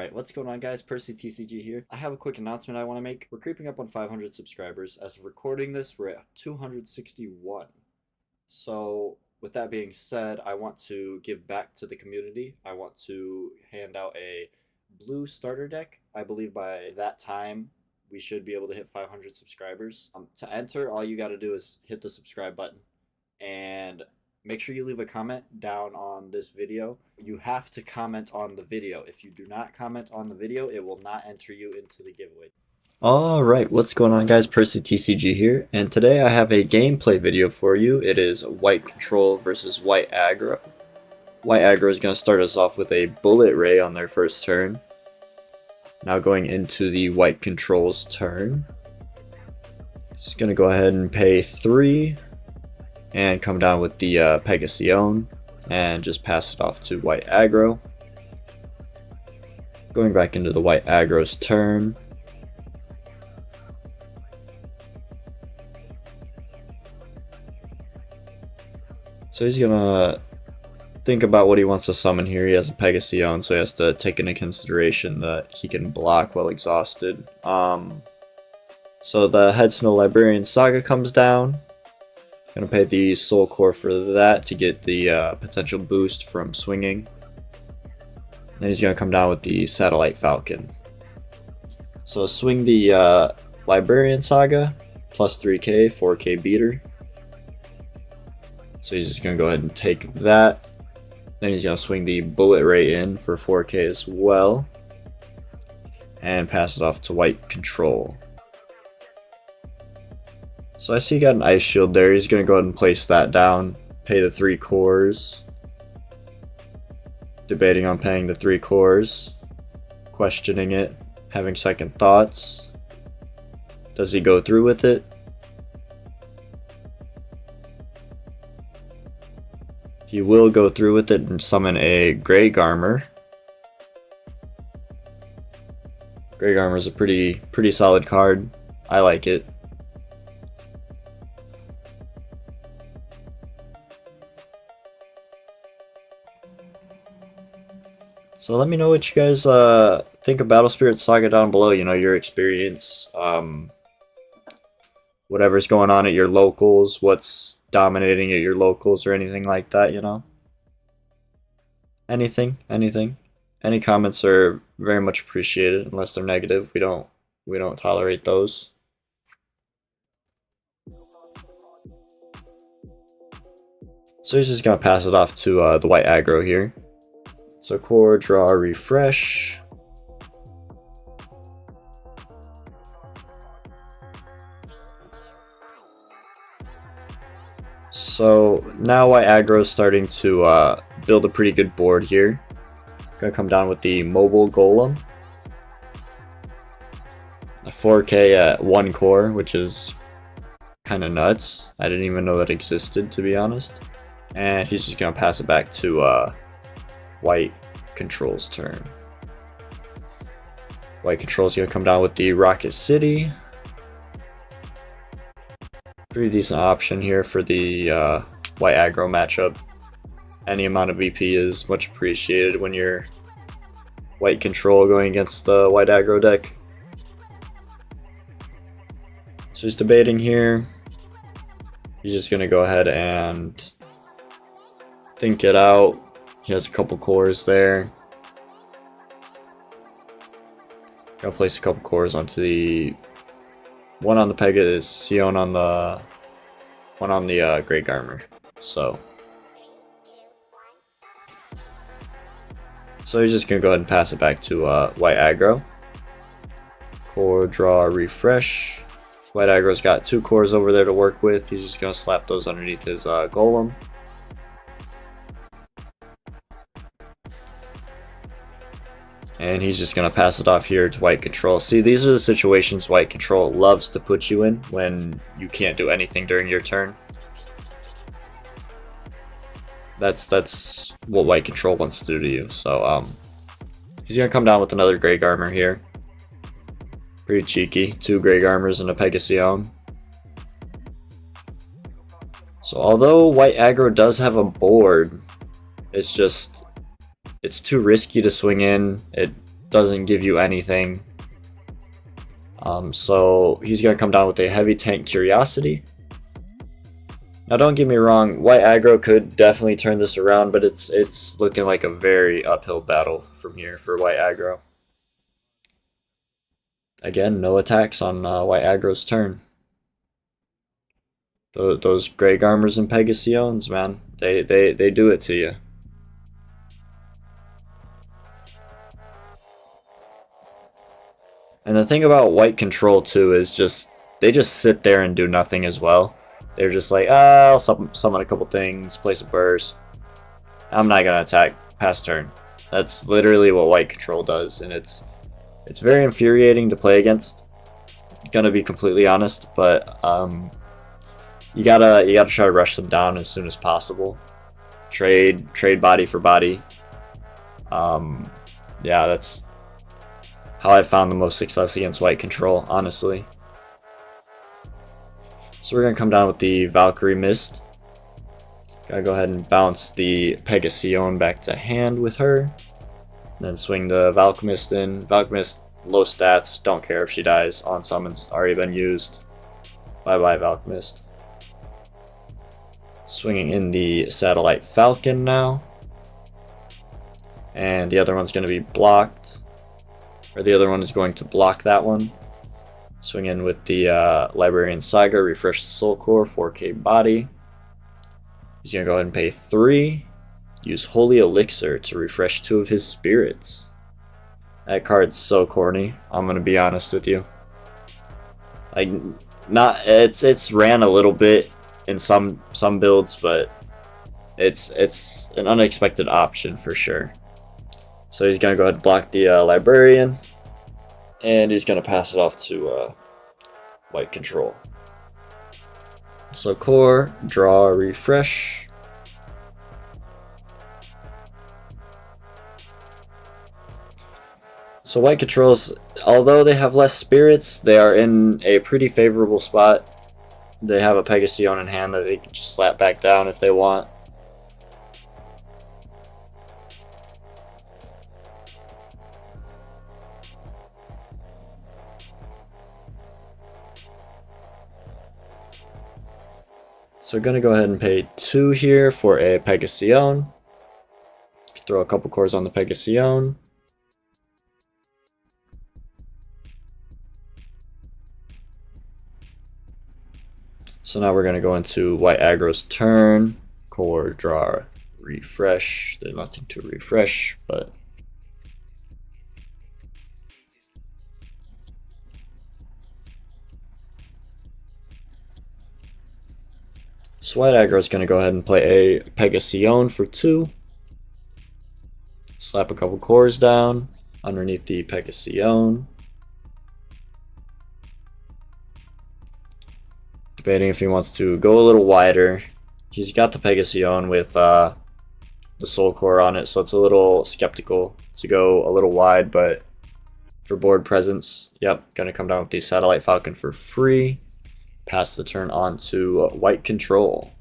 Alright, what's going on guys? Percy TCG here. I have a quick announcement I want to make. We're creeping up on 500 subscribers. As of recording this, we're at 261. So, with that being said, I want to give back to the community. I want to hand out a blue starter deck. I believe by that time, we should be able to hit 500 subscribers. To enter, all you got to do is hit the subscribe button. And make sure you leave a comment down on this video. You have to comment on the video. If you do not comment on the video, it will not enter you into the giveaway. Alright, what's going on guys? Percy TCG here, and today I have a gameplay video for you. It is white control versus white aggro. White aggro is going to start us off with a bullet ray on their first turn. Now going into the white control's turn. Just going to go ahead and pay 3. And come down with the Pegasion and just pass it off to white aggro. Going back into the white aggro's turn. So he's gonna think about what he wants to summon here. He has a Pegasion, so he has to take into consideration that he can block while exhausted. So the Head Snow Librarian Saga comes down. Gonna pay the soul core for that to get the potential boost from swinging. Then he's gonna come down with the Satellite Falcon. So swing the Librarian Saga, plus 3k, 4k beater. So he's just gonna go ahead and take that. Then he's gonna swing the Bullet Ray in for 4k as well. And pass it off to white control. So I see he got an Ice Shield there. He's going to go ahead and place that down. Pay the 3 cores. Debating on paying the 3 cores. Questioning it. Having second thoughts. Does he go through with it? He will go through with it and summon a Grey Garmer. Grey Garmer is a pretty solid card. I like it. So let me know what you guys think of Battle Spirits Saga down below. You know, your experience, whatever's going on at your locals, what's dominating at your locals or anything like that, you know. Anything. Any comments are very much appreciated, unless they're negative. We don't tolerate those. So he's just gonna pass it off to the white aggro here. So core, draw, refresh. So now white aggro is starting to build a pretty good board here. Gonna come down with the mobile golem. A 4k at 1 core, which is kind of nuts. I didn't even know that existed, to be honest. And he's just gonna pass it back to white control's turn. White control's gonna come down with the Rocket City. Pretty decent option here for the white aggro matchup. Any amount of VP is much appreciated when you're white control going against the white aggro deck. So he's debating here. He's just gonna go ahead and think it out. He has a couple cores there. Gotta place a couple cores onto the one on the Pegasion, on the one on the Grey Garmer. So he's just gonna go ahead and pass it back to white aggro. Core, draw, refresh. White aggro's got 2 cores over there to work with. He's just gonna slap those underneath his golem. And he's just going to pass it off here to white control. See, these are the situations white control loves to put you in when you can't do anything during your turn. That's what white control wants to do to you. So he's going to come down with another Grey Garmer here. Pretty cheeky. 2 Grey Garmers and a Pegasion. So although white aggro does have a board, it's too risky to swing in. It doesn't give you anything. So he's going to come down with a heavy tank Curiosity. Now don't get me wrong, white aggro could definitely turn this around, but it's looking like a very uphill battle from here for white aggro. Again, no attacks on white aggro's turn. Those Grey Garmers and Pegasiones, man, they do it to you. And the thing about white control too is they just sit there and do nothing as well. They're just like, I'll summon a couple things, place a burst. I'm not gonna attack past turn. That's literally what white control does, and it's very infuriating to play against. Gonna be completely honest, but you gotta try to rush them down as soon as possible. Trade body for body. Yeah, that's how I found the most success against white control, honestly. So we're going to come down with the Valkyrie Mist. Gotta go ahead and bounce the Pegasione back to hand with her. Then swing the Valkymist in. Valkymist, low stats, don't care if she dies. On summons, already been used. Bye bye Valkymist. Swinging in the Satellite Falcon now. And the other one's going to be blocked. Or the other one is going to block that one. Swing in with the Librarian Saga, refresh the Soul Core, 4k body. He's going to go ahead and pay 3. Use Holy Elixir to refresh 2 of his spirits. That card's so corny, I'm going to be honest with you. Like, it's ran a little bit in some builds, but it's an unexpected option for sure. So he's going to go ahead and block the Librarian. And he's going to pass it off to white control. So core, draw, refresh. So white controls, although they have less spirits, they are in a pretty favorable spot. They have a Pegasione in hand that they can just slap back down if they want. So we're going to go ahead and pay 2 here for a Pegasione. Throw a couple cores on the Pegasione. So now we're going to go into white aggro's turn. Core, draw, refresh. There's nothing to refresh, but... So white aggro is going to go ahead and play a Pegasione for 2. Slap a couple cores down underneath the Pegasione. Debating if he wants to go a little wider. He's got the Pegasione with the Soul Core on it, so it's a little skeptical to go a little wide, but for board presence, yep, going to come down with the Satellite Falcon for free. Pass the turn on to white control.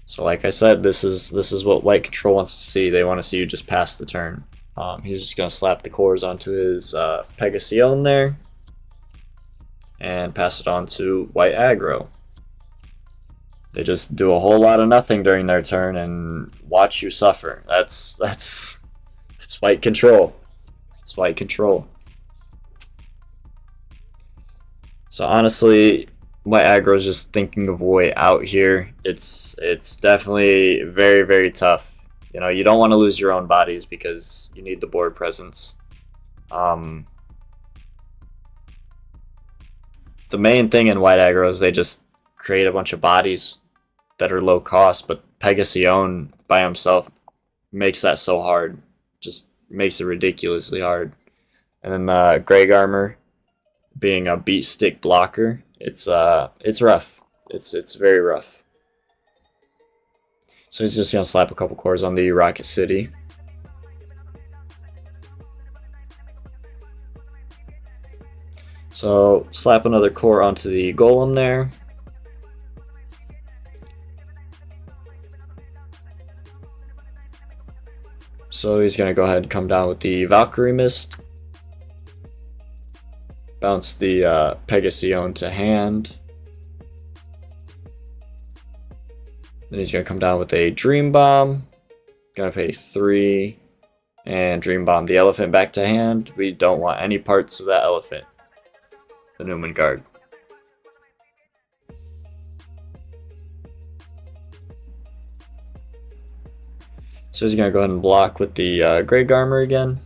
So like I said, this is what white control wants to see. They want to see you just pass the turn. He's just going to slap the cores onto his Pegasione there. And pass it on to white aggro. They just do a whole lot of nothing during their turn and watch you suffer. That's white control. It's white control. So honestly, white aggro is just thinking of a way out here. It's definitely very, very tough. You know, you don't want to lose your own bodies because you need the board presence. The main thing in white aggro is they just create a bunch of bodies that are low cost, but Pegasione by himself makes that so hard. Just makes it ridiculously hard. And then Grey Garmer being a beat stick blocker, it's rough. It's very rough. So he's just gonna slap a couple cores on the Rocket City. So slap another core onto the Golem there. So he's going to go ahead and come down with the Valkyrie Mist. Bounce the Pegasion to hand. Then he's going to come down with a Dream Bomb. Going to pay 3. And Dream Bomb the elephant back to hand. We don't want any parts of that elephant. The Newman Guard. So he's going to go ahead and block with the Grey Garmer again.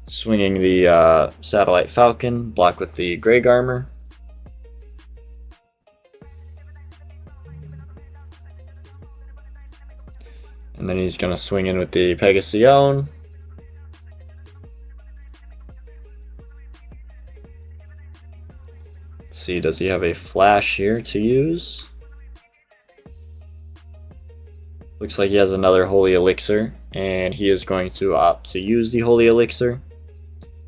Swinging the Satellite Falcon, block with the Grey Garmer. And then he's going to swing in with the Pegasion. Let's see, does he have a flash here to use? Looks like he has another Holy Elixir, and he is going to opt to use the Holy Elixir.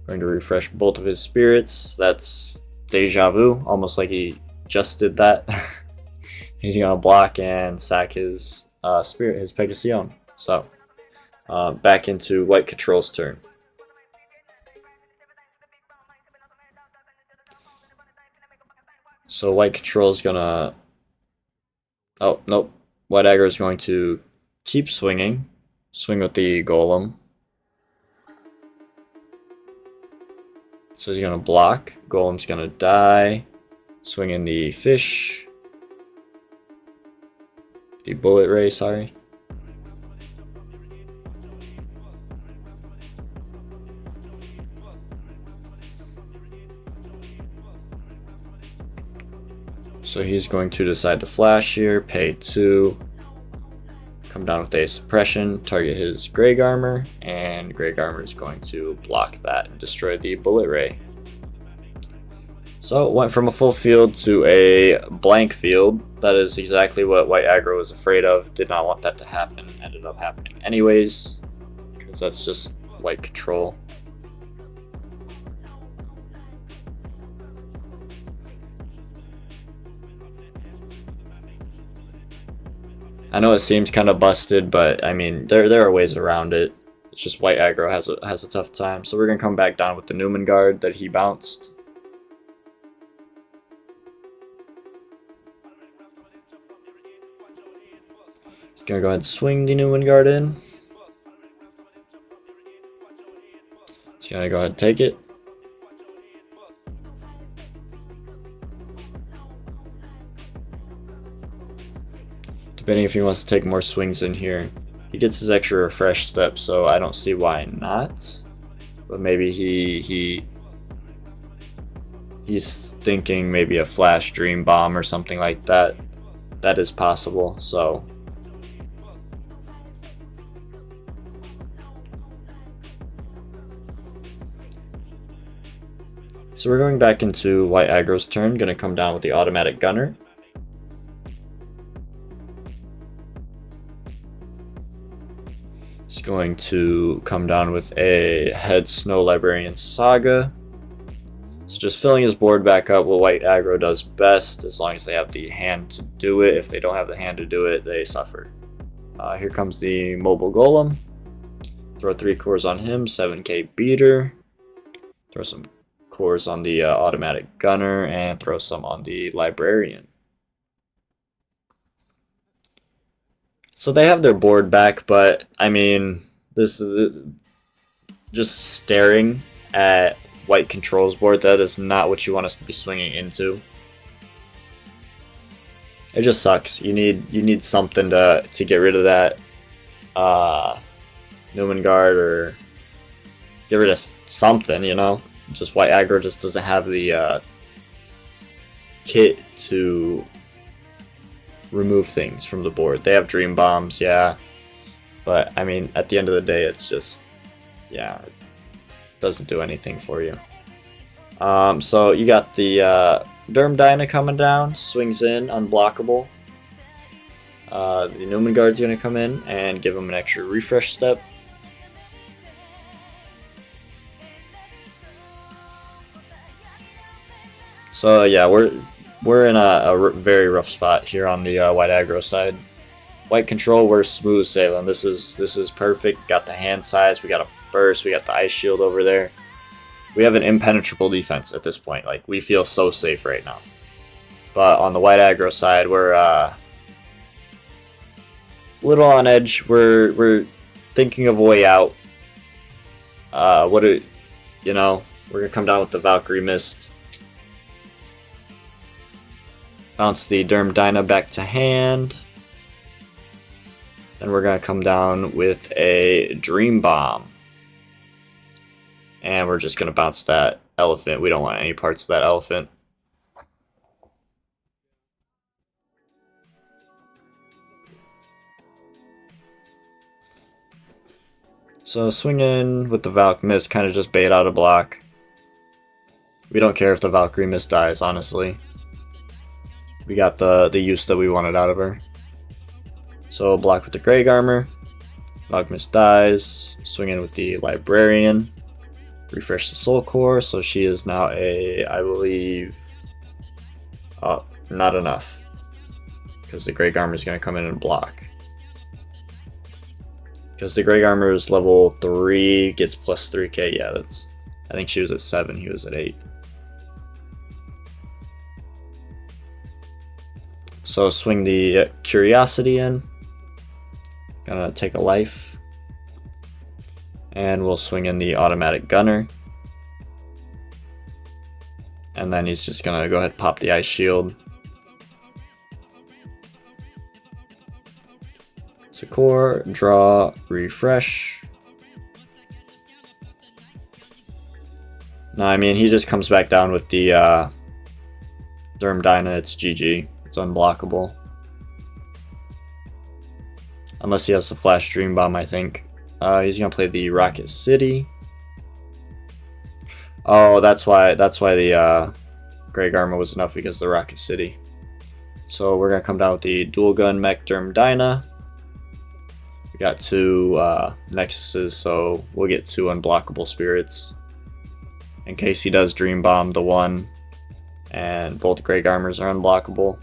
Going to refresh both of his spirits. That's deja vu, almost like he just did that. He's going to block and sack his spirit, his Pegasion. So, back into White Control's turn. So White Control is going to... Oh, nope. White Aggro is going to keep swinging. Swing with the Golem. So he's going to block. Golem's going to die. Swing in the fish. The bullet ray, sorry. So he's going to decide to flash here, pay 2, come down with a suppression, target his Grey Garmer, and Grey Garmer is going to block that and destroy the bullet ray. So it went from a full field to a blank field. That is exactly what White Aggro was afraid of. Did not want that to happen. Ended up happening anyways, because that's just White Control. I know it seems kind of busted, but I mean there are ways around it. It's just White Aggro has a tough time. So we're gonna come back down with the Newman Guard that he bounced. He's gonna go ahead and swing the Newman Guard in. He's gonna go ahead and take it. Depending if he wants to take more swings in here. He gets his extra refresh step, so I don't see why not. But maybe he's thinking maybe a flash Dream Bomb or something like that. That is possible, so. So we're going back into White Aggro's turn, gonna come down with the Automatic Gunner. He's going to come down with a Head Snow Librarian Saga. So just filling his board back up, what White Aggro does best, as long as they have the hand to do it. If they don't have the hand to do it, they suffer. Here comes the Mobile Golem. Throw 3 cores on him, 7k beater. Throw some cores on the Automatic Gunner, and throw some on the Librarian. So they have their board back, but I mean, this is just staring at White Control's board. That is not what you want us to be swinging into. It just sucks. You need something to get rid of that Newman Guard, or get rid of something, you know. Just White Aggro just doesn't have the kit to remove things from the board. They have Dream Bombs, yeah, but I mean, at the end of the day, it's just, yeah, it doesn't do anything for you. So you got the Derm Dyna coming down, swings in, unblockable. The Newman Guard's gonna come in and give him an extra refresh step. So yeah, we're in a very rough spot here on the White Aggro side. White control, we're smooth sailing. This is perfect. Got the hand size, we got a burst, we got the ice shield over there. We have an impenetrable defense at this point. Like, we feel so safe right now. But on the white aggro side, we're a little on edge. We're thinking of a way out. We're gonna come down with the Valkyrie Mist. Bounce the Derm Dyna back to hand. Then we're gonna come down with a Dream Bomb. And we're just gonna bounce that elephant. We don't want any parts of that elephant. So swing in with the Valk Mist, kind of just bait out a block. We don't care if the Valkyrie Mist dies, honestly. We got the use that we wanted out of her. So block with the Greg Armor. Valk Mist dies. Swing in with the Librarian. Refresh the Soul Core, so she is now a, I believe... Oh, not enough. Because the Greg Armor is going to come in and block. Because the Greg Armor is level 3, gets plus 3k. Yeah, that's... I think she was at 7, he was at 8. So swing the Curiosity in. Gonna take a life. And we'll swing in the Automatic Gunner. And then he's just gonna go ahead and pop the Ice Shield. So core, draw, refresh. No, I mean, he just comes back down with the Derm Dyna, it's GG. It's unblockable. Unless he has the Flash Dream Bomb, I think. He's gonna play the Rocket City. Oh, that's why the Greg Armor was enough, because of the Rocket City. So we're gonna come down with the Dual Gun Mech Derm Dyna. We got 2 Nexuses, so we'll get 2 unblockable spirits. In case he does Dream Bomb the one, and both Greg Armors are unblockable.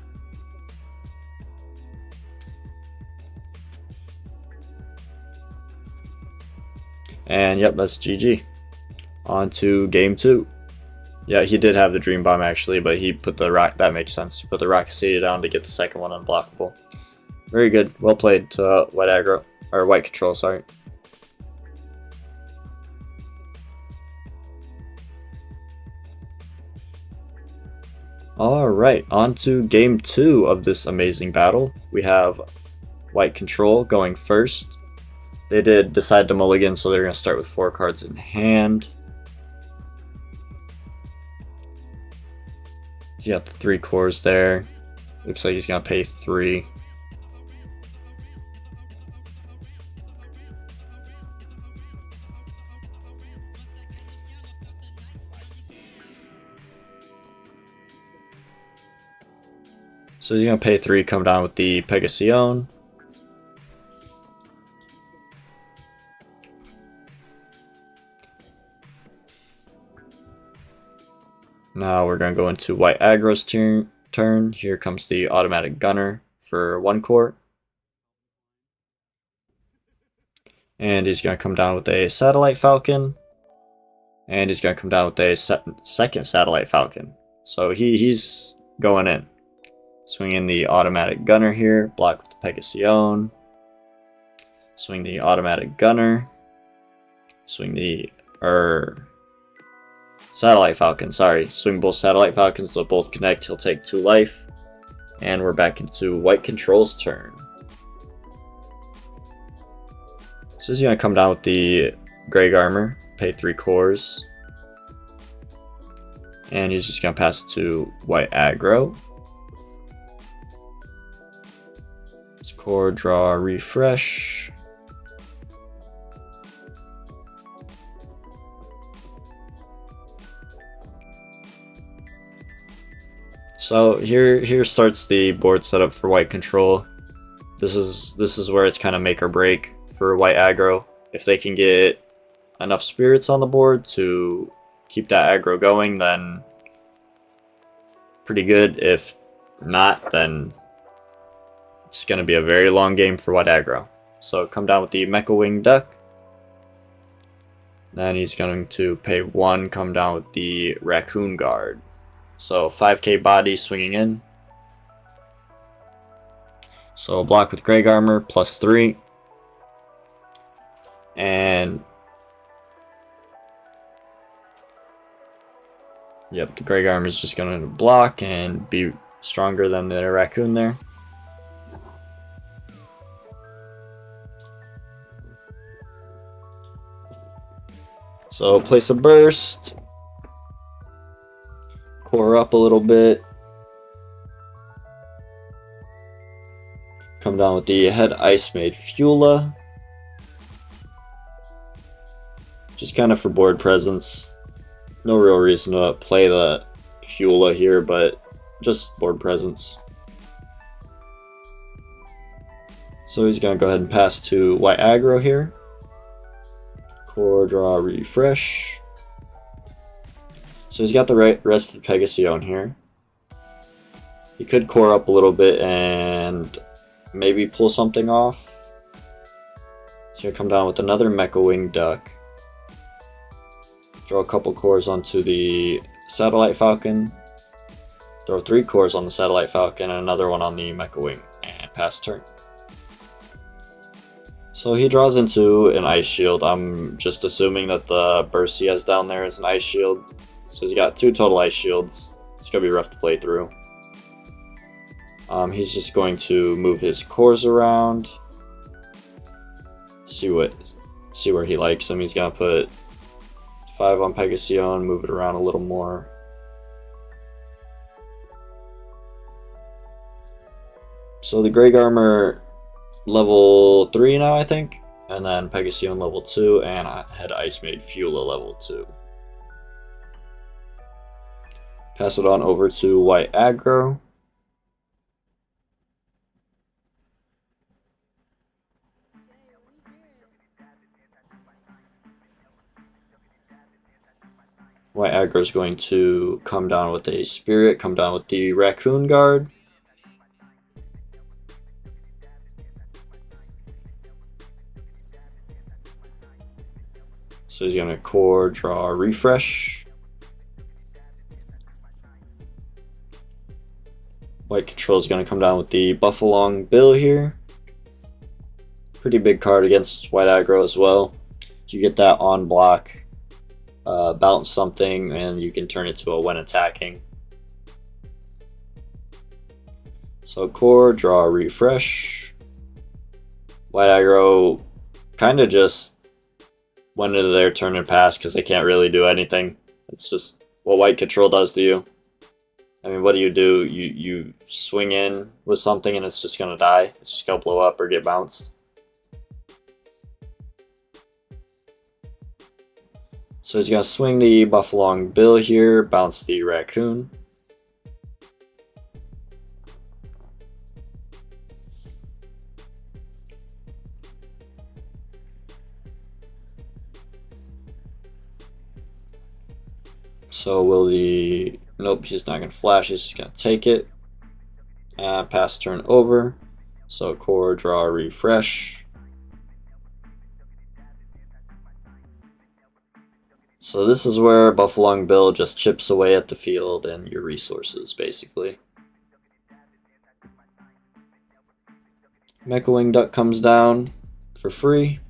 And yep, that's GG. On to game 2. Yeah, he did have the Dream Bomb actually, but he put the that makes sense. He put the Rocket City down to get the second one unblockable. Very good. Well played to white aggro, or white control, sorry. Alright, on to game 2 of this amazing battle. We have white control going first. They did decide to mulligan, so they're going to start with 4 cards in hand. He's got the 3 cores there. Looks like he's going to pay 3. So he's going to pay 3, come down with the Pegasion. Now we're going to go into white aggro's turn. Here comes the Automatic Gunner for 1 core. And he's going to come down with a Satellite Falcon. And he's going to come down with a second Satellite Falcon. So he's going in. Swing in the Automatic Gunner here. Block with the Pegasion. Swing the Automatic Gunner. Swing the... Satellite Falcon, sorry. Swing both Satellite Falcons, they'll both connect, he'll take 2 life. And we're back into white control's turn. So he's going to come down with the Greg Armor, pay 3 cores. And he's just going to pass it to white aggro. Core, draw, refresh. So here starts the board setup for white control. This is where it's kind of make or break for white aggro. If they can get enough spirits on the board to keep that aggro going, then pretty good. If not, then It's going to be a very long game for white aggro. So come down with the Mecha Wing Duck. Then he's going to pay 1, come down with the Raccoon Guard. So 5k body swinging in. So block with Greg Armor +3. And yep, the Greg Armor is just going to block and be stronger than the Raccoon there. So place a burst, core up a little bit, come down with the Head Ice Maid Fuela, just kind of for board presence. No real reason to play the Fuela here, but just board presence. So he's going to go ahead and pass to white aggro here. Core, draw, refresh. So he's got the rested Pegasion here. He could core up a little bit and maybe pull something off. He's going to come down with another Mecha Wing Duck. Throw a couple cores onto the Satellite Falcon. Throw 3 cores on the Satellite Falcon and another one on the Mecha Wing. And pass turn. So he draws into an Ice Shield. I'm just assuming that the burst he has down there is an Ice Shield. So he's got 2 total Ice Shields. It's going to be rough to play through. He's just going to move his cores around. See where he likes them. He's going to put 5 on Pegasion, move it around a little more. So the Greg Armor level 3 now, I think, and then Pegasion level 2, and I had Ice Maid Fuela level 2. Pass it on over to white aggro. White aggro is going to come down with a Spirit, come down with the Raccoon Guard. So he's going to core, draw, refresh. White control is going to come down with the Buffalong Bill here. Pretty big card against white aggro as well. You get that on block, bounce something, and you can turn it to a when attacking. So core, draw, refresh. White aggro kind of just went into their turn and passed because they can't really do anything. It's just what white control does to you. I mean, what do? You swing in with something and it's just going to die. It's just going to blow up or get bounced. So he's going to swing the Buffalong Bill here, bounce the Raccoon. So will the... Nope, he's not going to flash, he's just going to take it. Pass turn over. So core, draw, refresh. So this is where Buffalong Bill just chips away at the field and your resources, basically. Mecha Wing Duck comes down for free.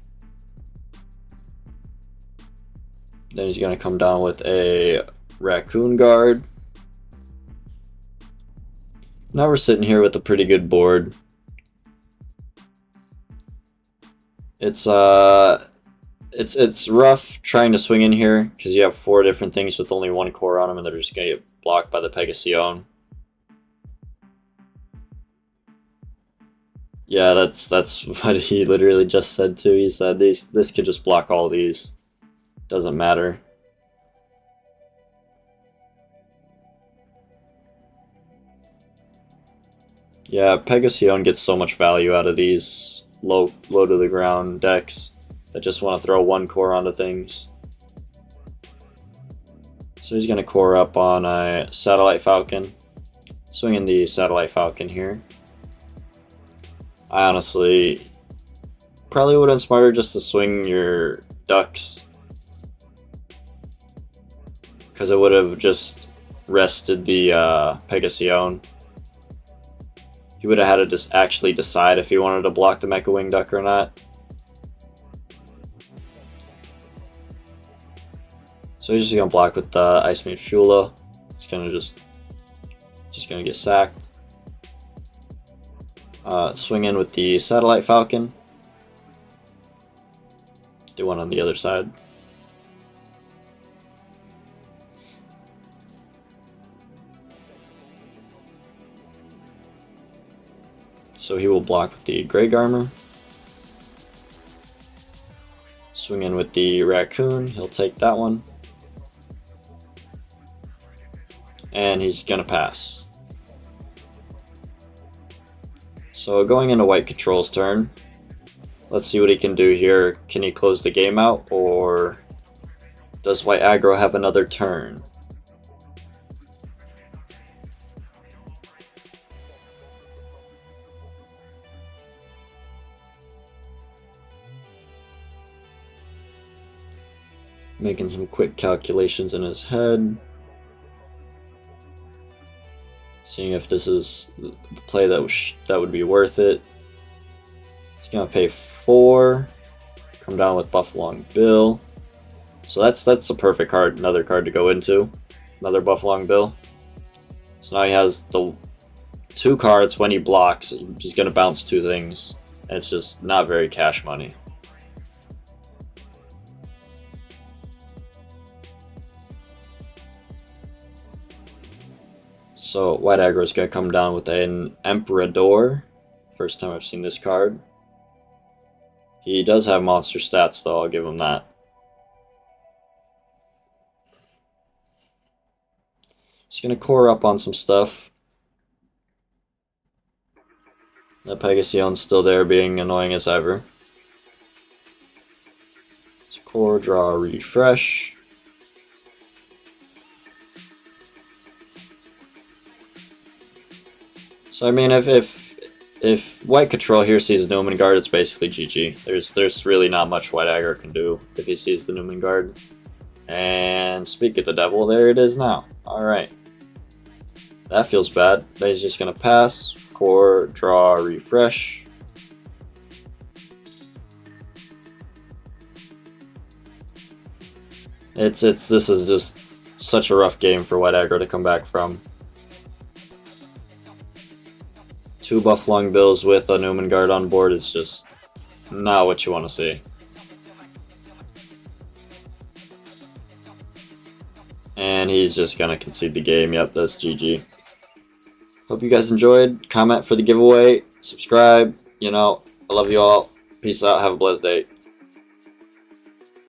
Then he's going to come down with a Raccoon Guard. Now we're sitting here with a pretty good board. It's rough trying to swing in here because you have 4 different things with only 1 core on them, and they're just gonna get blocked by the Pegasion. Yeah, that's what he literally just said too. He said this could just block all these. Doesn't matter. Yeah, Pegasion gets so much value out of these low to the ground decks that just want to throw 1 core onto things. So he's going to core up on a Satellite Falcon. Swinging the Satellite Falcon here. I honestly probably would have been smarter just to swing your ducks, because it would have just rested the Pegasion. He would have had to just actually decide if he wanted to block the Mecha Wing Duck or not. So he's just gonna block with the Ice Maid Fula. It's gonna just gonna get sacked. Swing in with the Satellite Falcon. Do one on the other side. So he will block with the Grey Garmer. Swing in with the Raccoon. He'll take that one. And he's gonna pass. So going into White Control's turn, let's see what he can do here. Can he close the game out, or does White Aggro have another turn? Making some quick calculations in his head. Seeing if this is the play that would be worth it. He's gonna pay 4. Come down with Buffalong Bill. So that's a perfect card, another card to go into. Another Buffalong Bill. So now he has the 2 cards. When he blocks, he's gonna bounce 2 things. And it's just not very cash money. So White Aggro is going to come down with an Emperador. First time I've seen this card. He does have monster stats though, I'll give him that. Just going to core up on some stuff. The Pegasion's still there, being annoying as ever. So core, draw, refresh. So I mean, if White Control here sees Newman Guard, it's basically GG. There's really not much White Aggro can do if he sees the Newman Guard. And speak of the devil, there it is now. Alright. That feels bad. He's just gonna pass, core, draw, refresh. This is just such a rough game for White Aggro to come back from. 2 Buffalong Bills with a Newman Guard on board is just not what you want to see. And he's just gonna concede the game. Yep, that's GG. Hope you guys enjoyed. Comment for the giveaway. Subscribe. You know, I love you all. Peace out. Have a blessed day.